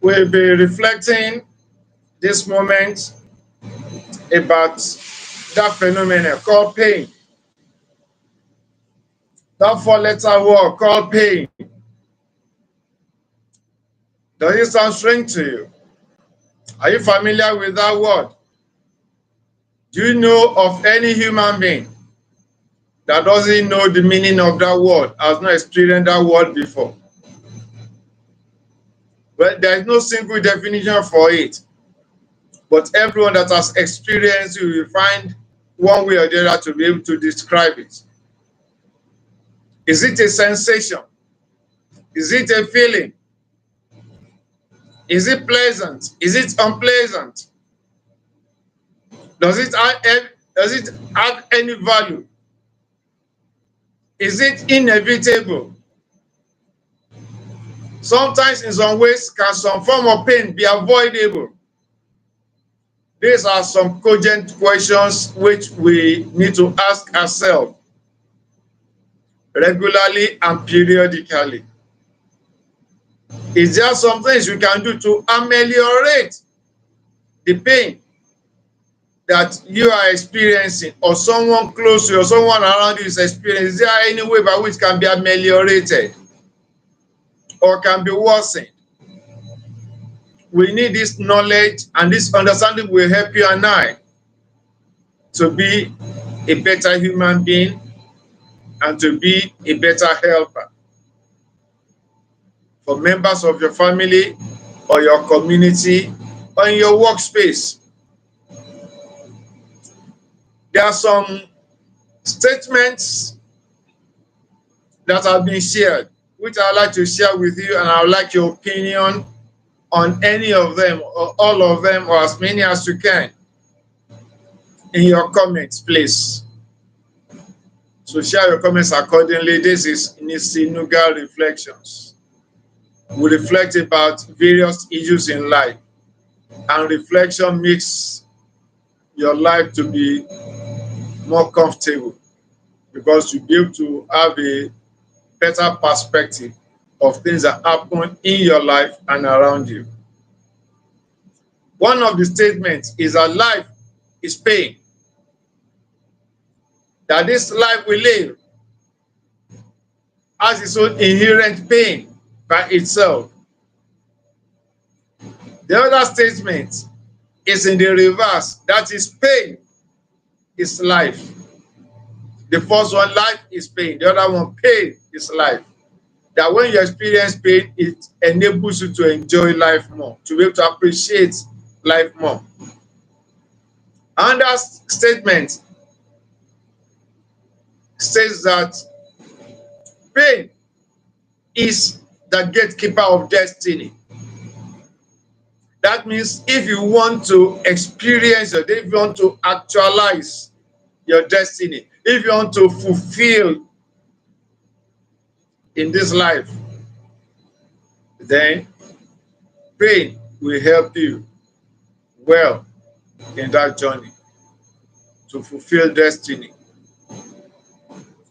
We'll be reflecting this moment about that phenomenon called pain. That four-letter word called pain. Does it sound strange to you? Are you familiar with that word? Do you know of any human being that doesn't know the meaning of that word, has not experienced that word before? Well, there is no single definition for it. But everyone that has experienced it will find one way or the other to be able to describe it. Is it a sensation? Is it a feeling? Is it pleasant? Is it unpleasant? Does it add any value? Is it inevitable? Sometimes in some ways can some form of pain be avoidable? These are some cogent questions which we need to ask ourselves regularly and periodically. Is there some things you can do to ameliorate the pain that you are experiencing, or someone close to you or someone around you is experiencing? Is there any way by which can be ameliorated or can be worsened? We need this knowledge, and this understanding will help you and I to be a better human being and to be a better helper for members of your family or your community or in your workspace. There are some statements that have been shared, which I would like to share with you, and I would like your opinion on any of them, or all of them, or as many as you can in your comments, please. So share your comments accordingly. This is Nisinuga Reflections. We reflect about various issues in life, and reflection makes your life to be more comfortable because you'll be able to have a better perspective of things that happen in your life and around you. One of the statements is that life is pain. That this life we live has its own inherent pain by itself. The other statement is in the reverse. That is, pain is life. The first one, life is pain. The other one, pain is life. That when you experience pain, it enables you to enjoy life more, to be able to appreciate life more. Another statement says that pain is the gatekeeper of destiny. That means if you want to experience it, if you want to actualize your destiny, if you want to fulfill in this life, then pain will help you well in that journey to fulfill destiny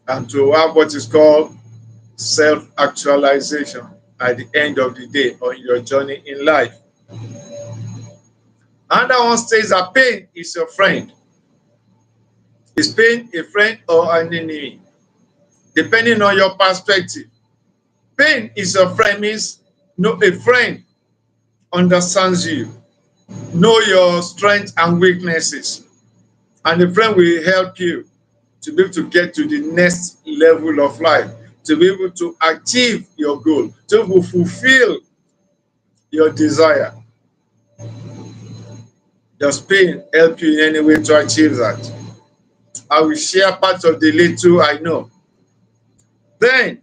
and to have what is called self-actualization at the end of the day on your journey in life. Another one says that pain is your friend. Is pain a friend or an enemy? Depending on your perspective. Pain is your friend means no, a friend understands you, know your strengths and weaknesses, and a friend will help you to be able to get to the next level of life, to be able to achieve your goal, to fulfill your desire. Does pain help you in any way to achieve that? I will share part of the little I know. Then,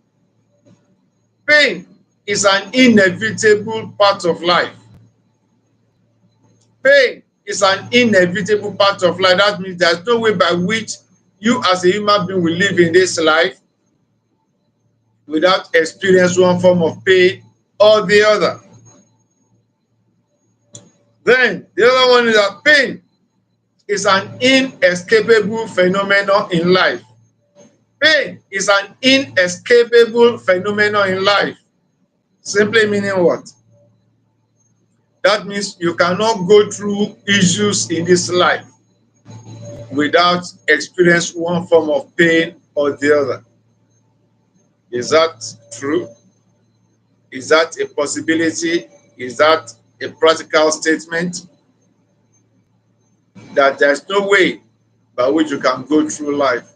pain is an inevitable part of life. Pain is an inevitable part of life. That means there's no way by which you as a human being will live in this life without experiencing one form of pain or the other. Then the other one is that pain is an inescapable phenomenon in life. Pain is an inescapable phenomenon in life. Simply meaning what? That means you cannot go through issues in this life without experiencing one form of pain or the other. Is that true? Is that a possibility? Is that a practical statement? That there's no way by which you can go through life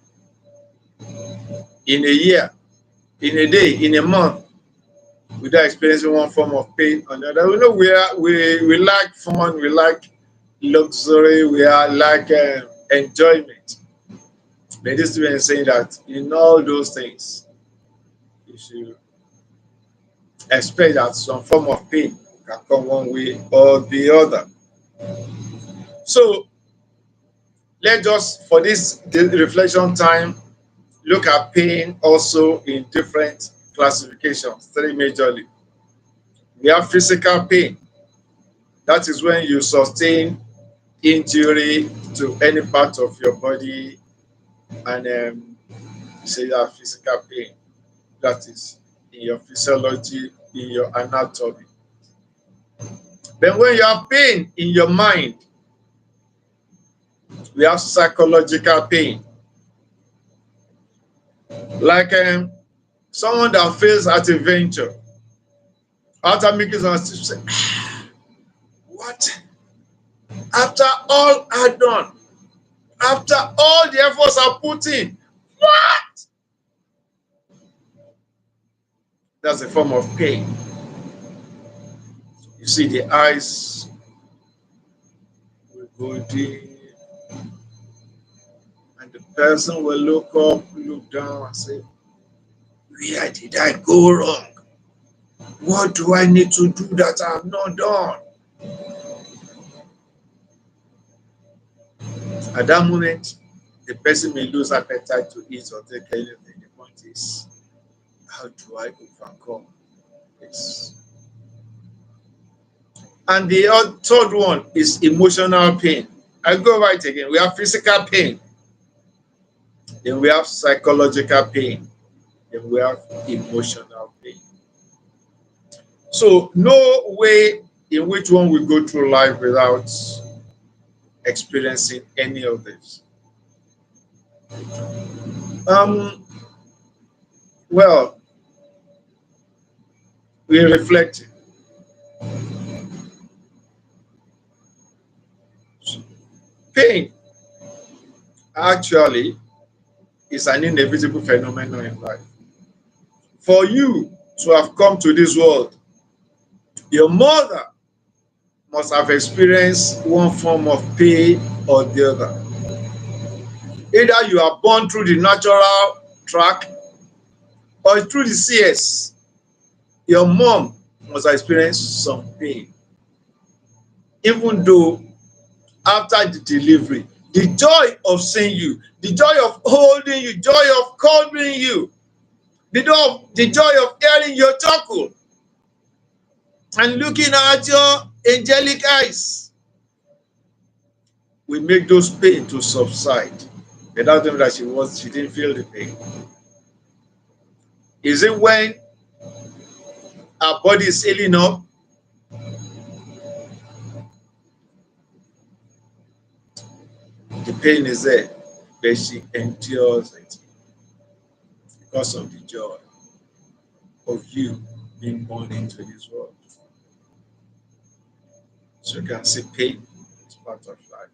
in a year, in a day, in a month, without experiencing one form of pain or another. We know we like fun, we like luxury, we are like enjoyment. But this student is saying that in all those things, you should expect that some form of pain can come one way or the other. So let's just, for this reflection time, look at pain also in different classifications, three majorly. We have physical pain. That is when you sustain injury to any part of your body, and say that physical pain. That is in your physiology, in your anatomy. Then when you have pain in your mind, we have psychological pain. Like someone that fails at a venture, after making some say, what? After all I've done, after all the efforts I put in, what? That's a form of pain. You see, the eyes will go deep, and the person will look up, look down, and say, where did I go wrong? What do I need to do that I have not done? At that moment, the person may lose appetite to eat or take anything. The point is, how do I overcome this? And the third one is emotional pain. I go right again. We have physical pain, then we have psychological pain, then we have emotional pain. So no way in which one we go through life without experiencing any of this. Well, we reflect. Pain actually is an inevitable phenomenon in life. For you to have come to this world, your mother must have experienced one form of pain or the other. Either you are born through the natural track or through the CS. Your mom must have experienced some pain. Even though after the delivery, the joy of seeing you, the joy of holding you, joy of cuddling you, the joy of hearing your chuckle and looking at your angelic eyes will make those pain to subside without them that she didn't feel the pain. Is it when her body is healing up? The pain is there, but she endures it because of the joy of you being born into this world. So you can see pain is part of life.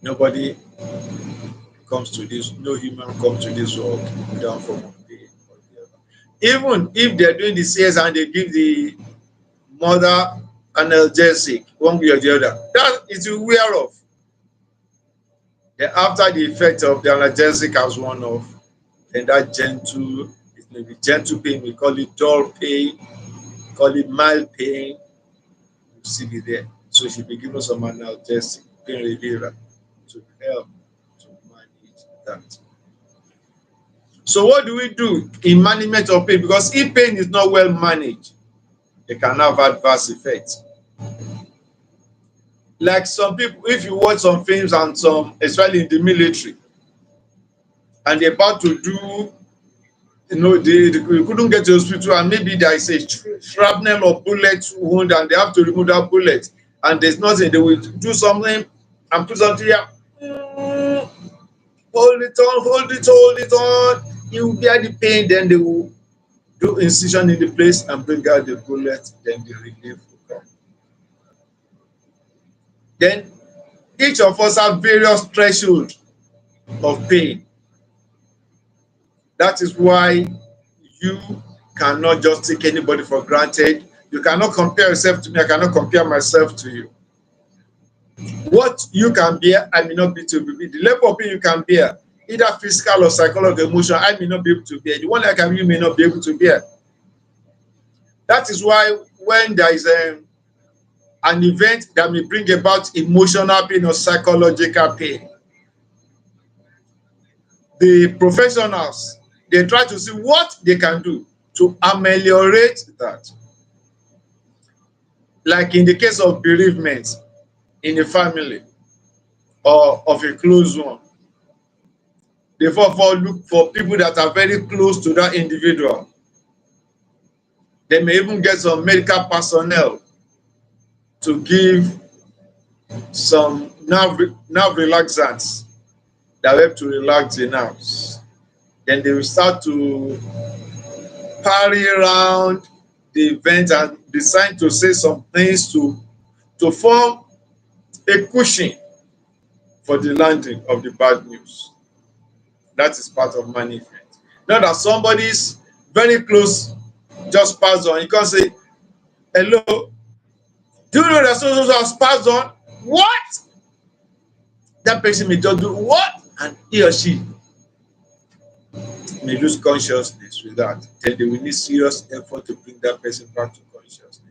Nobody comes to this, no human comes to this world without form of pain or the other. Even if they're doing the CS and they give the mother analgesic one way or the other, that is aware of. Then after the effect of the analgesic has worn off, then that gentle, it may be gentle pain, we call it dull pain, we call it mild pain, you see it there. So she be given some analgesic, pain reliever to help to manage that. So what do we do in management of pain? Because if pain is not well managed, it can have adverse effects. Like some people, if you watch some films and some, especially in the military, and they're about to do they couldn't get to the hospital, and maybe there is a shrapnel or bullet wound, and they have to remove that bullet, and there's nothing. They will do something and put something here. Hold it on, hold it, hold it on. You will bear the pain. Then they will do incision in the place and bring out the bullet. Then the relief will come. Then each of us have various thresholds of pain. That is why you cannot just take anybody for granted. You cannot compare yourself to me. I cannot compare myself to you. What you can bear, I may not be able to bear. The level of pain you can bear, either physical or psychological, emotional, I may not be able to bear. The one I can, you may not be able to bear. That is why when there is an event that may bring about emotional pain or psychological pain, the professionals, they try to see what they can do to ameliorate that. Like in the case of bereavement in a family or of a close one, they therefore look for people that are very close to that individual. They may even get some medical personnel to give some nerve relaxants that help to relax the nerves. Then they will start to parry around the event and decide to say some things to form a cushion for the landing of the bad news. That is part of management. Not that somebody's very close just passed on. You can't say, hello, do you know that so has passed on? What? That person may just do what? And he or she may lose consciousness with that. Then they will need serious effort to bring that person back to consciousness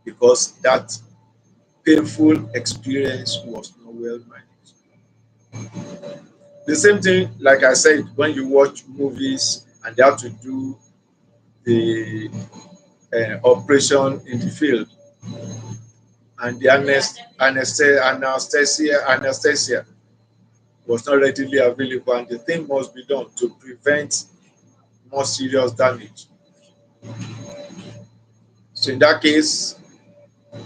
because that painful experience was not well managed. The same thing, like I said, when you watch movies and they have to do the operation in the field, and the anesthesia was not readily available, and the thing must be done to prevent more serious damage. So in that case,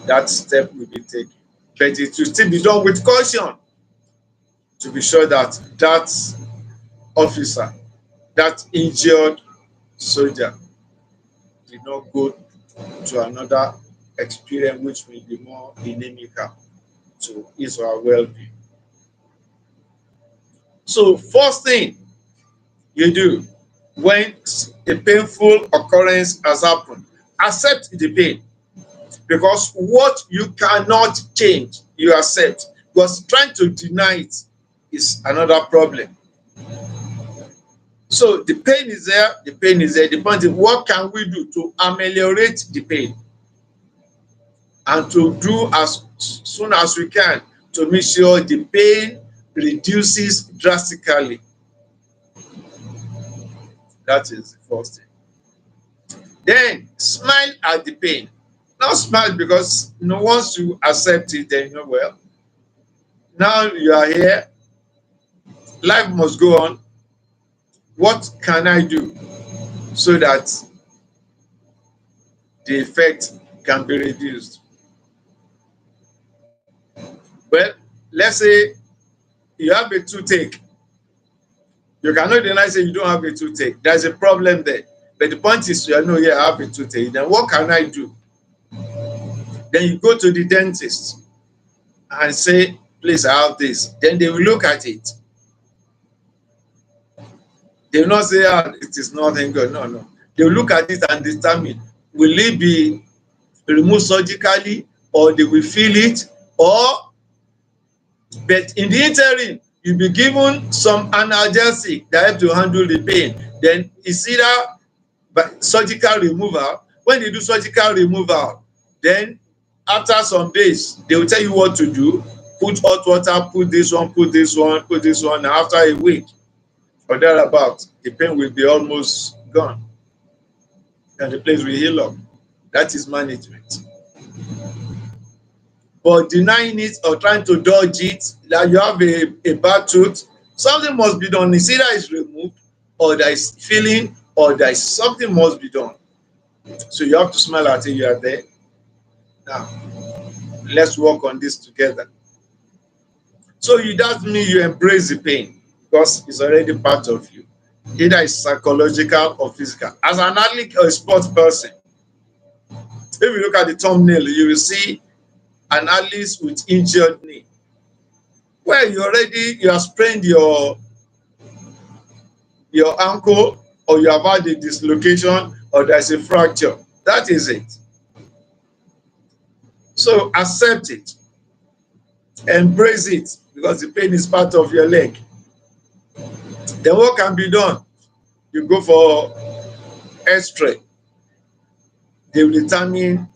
that step will be taken, but it will still be done with caution to be sure that that officer, that injured soldier, did not go to another experience which will be more inimical to his or her well-being. So first thing you do when a painful occurrence has happened, accept the pain, because what you cannot change, you accept, because trying to deny it is another problem. So the pain is there, the pain is there. The point is, what can we do to ameliorate the pain and to do as soon as we can to make sure the pain reduces drastically? That is the first thing. Then smile at the pain. Not smile because once you accept it, then well, now you are here, life must go on. What can I do so that the effect can be reduced? Well, let's say you have a toothache. You cannot deny say you don't have a toothache. There's a problem there. But the point is, I have a toothache. Then what can I do? Then you go to the dentist and say, please, I have this. Then they will look at it. They will not say, it is nothing good. No. They will look at it and determine, will it be removed surgically, or they will feel it, but in the interim, you'll be given some analgesic that help to handle the pain. Then it's either by surgical removal. When they do surgical removal, then after some days, they will tell you what to do. Put hot water, put this one, put this one, put this one. And after a week or thereabout, the pain will be almost gone. And the place will heal up. That is management. But denying it or trying to dodge it, that you have a bad tooth, something must be done. It's either it's removed or there is feeling or there is something must be done. So you have to smile until you are there. Now, let's work on this together. So you that mean you embrace the pain because it's already part of you. Either it's psychological or physical. As an athlete or a sports person, if you look at the thumbnail, you will see an athlete with injured knee. Well, you have sprained your ankle, or you have had a dislocation, or there's a fracture. That is it. So accept it, embrace it, because the pain is part of your leg. Then what can be done? You go for X-ray. They will determine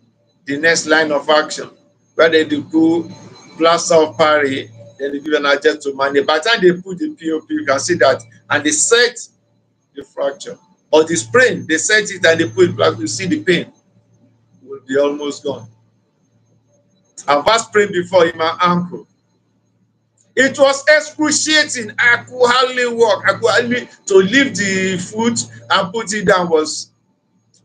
the next line of action. Whether they do plaster of Paris, then they give an agent to manage. By the time they put the POP, you can see that, and they set the fracture. Or the sprain, they set it and they put it, you see the pain will be almost gone. I've had sprain before in my ankle. It was excruciating. I could hardly walk. I could hardly to lift the foot and put it down was.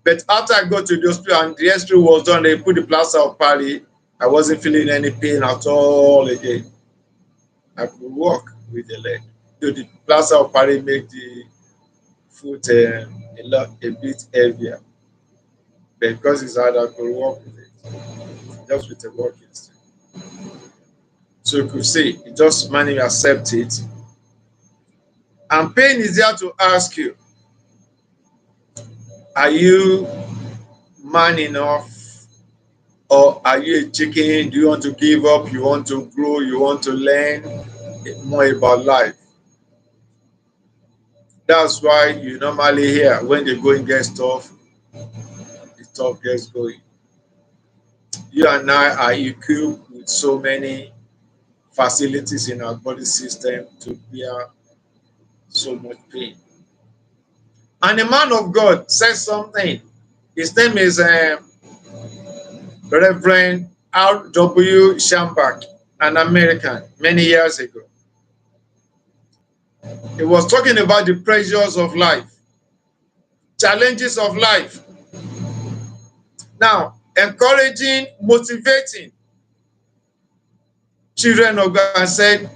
But after I got to the hospital and the X-ray was done, they put the plaster of Paris. I wasn't feeling any pain at all again. I could walk with the leg. So the plaster of Paris made the foot a bit heavier. But because it's hard, I could walk with it, just with a walking stick. So you could see, you just manage to accept it. And pain is there to ask you, are you man enough, or are you a chicken? Do you want to give up? You want to grow? You want to learn more about life? That's why you normally hear when the going gets tough, the tough gets going. You and I are equipped with so many facilities in our body system to bear so much pain. And a man of God said something. His name is Reverend R.W. Schambach, an American, many years ago. He was talking about the pressures of life, challenges of life. Now, encouraging, motivating children of God, and said,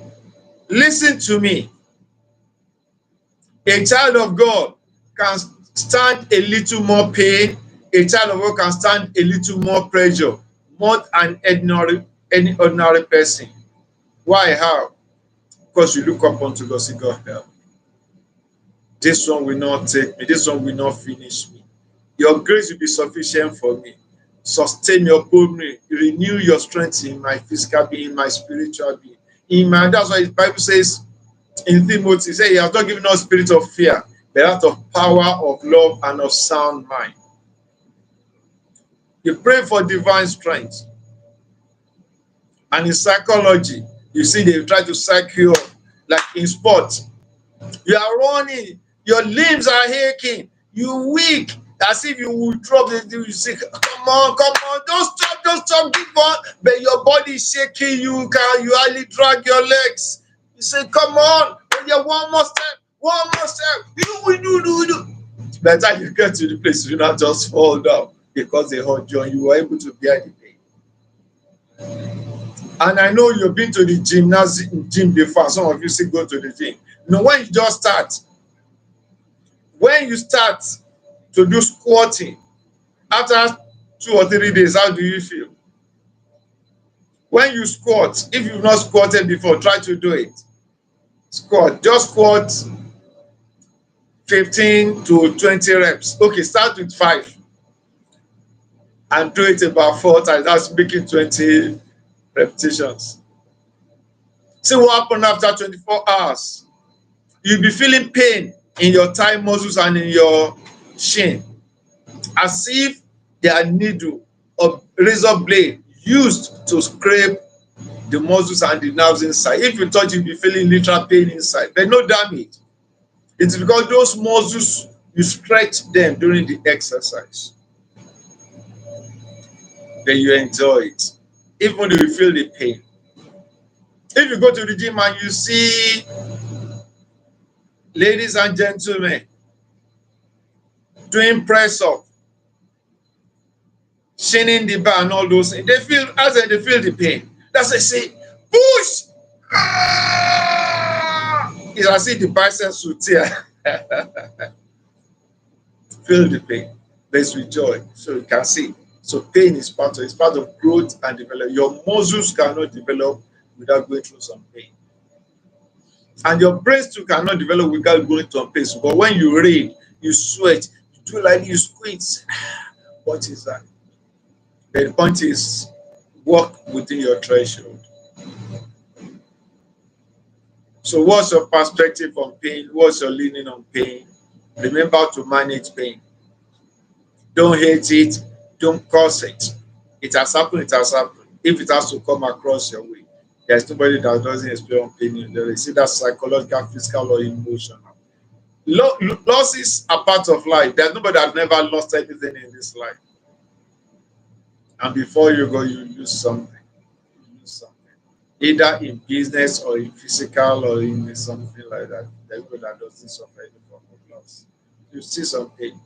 listen to me. A child of God can stand a little more pain. A child of God can stand a little more pressure, more than any ordinary person. Why? How? Because you look up unto God, say, God help. This one will not take me. This one will not finish me. Your grace will be sufficient for me. Sustain your me. Renew your strength in my physical being, my spiritual being. That's why the Bible says in Timothy, he has not given us spirit of fear, but out of power, of love, and of sound mind. You pray for divine strength. And in psychology, you see they try to psych you up. Like in sports, you are running, your limbs are aching, you weak, as if you will drop it. You say, come on, don't stop, keep on. But your body is shaking, you hardly drag your legs. You say, come on, yeah, one more step. You will do. By the time you get to the place, you not just fall down because they hurt you and you were able to bear the pain. And I know you've been to the gym before. Some of you still go to the gym. When you just start, when you start to do squatting, after 2 or 3 days, how do you feel? When you squat, if you've not squatted before, try to do it. Squat, just squat 15 to 20 reps. Okay, start with 5 and do it about 4 times. That's making 20 repetitions. See what happens after 24 hours. You'll be feeling pain in your thigh muscles and in your shin, as if they are needle or razor blade used to scrape the muscles and the nerves inside. If you thought you'd be feeling literal pain inside, but no damage. It's because those muscles, you stretch them during the exercise. Then you enjoy it, even though you feel the pain. If you go to the gym and you see, ladies and gentlemen, doing press up, shinning the bar and all those things. They feel, as they feel the pain. That's why they say, push! Ah! It's as if the biceps will tear. Feel the pain. Let's with joy. So you can see. So pain is part of growth and development. Your muscles cannot develop without going through some pain. And your brains too cannot develop without going through some pain. But when you read, you sweat, you do like you squeeze. What is that? The point is, work within your threshold. So what's your perspective on pain? What's your leaning on pain? Remember to manage pain. Don't hate it. Don't cause it. It has happened. It has happened. If it has to come across your way, there's nobody that doesn't experience pain. There is either psychological, physical, or emotional. Losses are part of life. There's nobody that never lost anything in this life. And before you go, you lose something. You lose something. Either in business or in physical or in something like that. There's nobody that doesn't suffer any form of loss. You see some pain.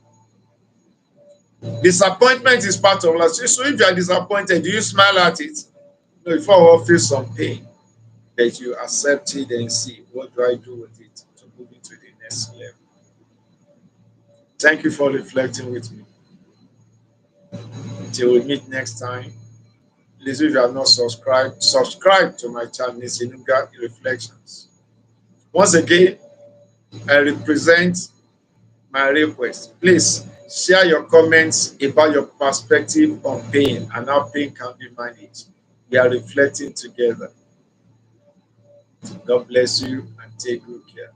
Disappointment is part of life. So if you are disappointed, do you smile at it? No, if I feel some pain, that you accept it and see what do I do with it to move into the next level. Thank you for reflecting with me. Until we meet next time. Please, if you have not subscribed, subscribe to my channel, Nisinuga Reflections. Once again, I represent my request. Please share your comments about your perspective on pain and how pain can be managed. We are reflecting together. God bless you and take good care.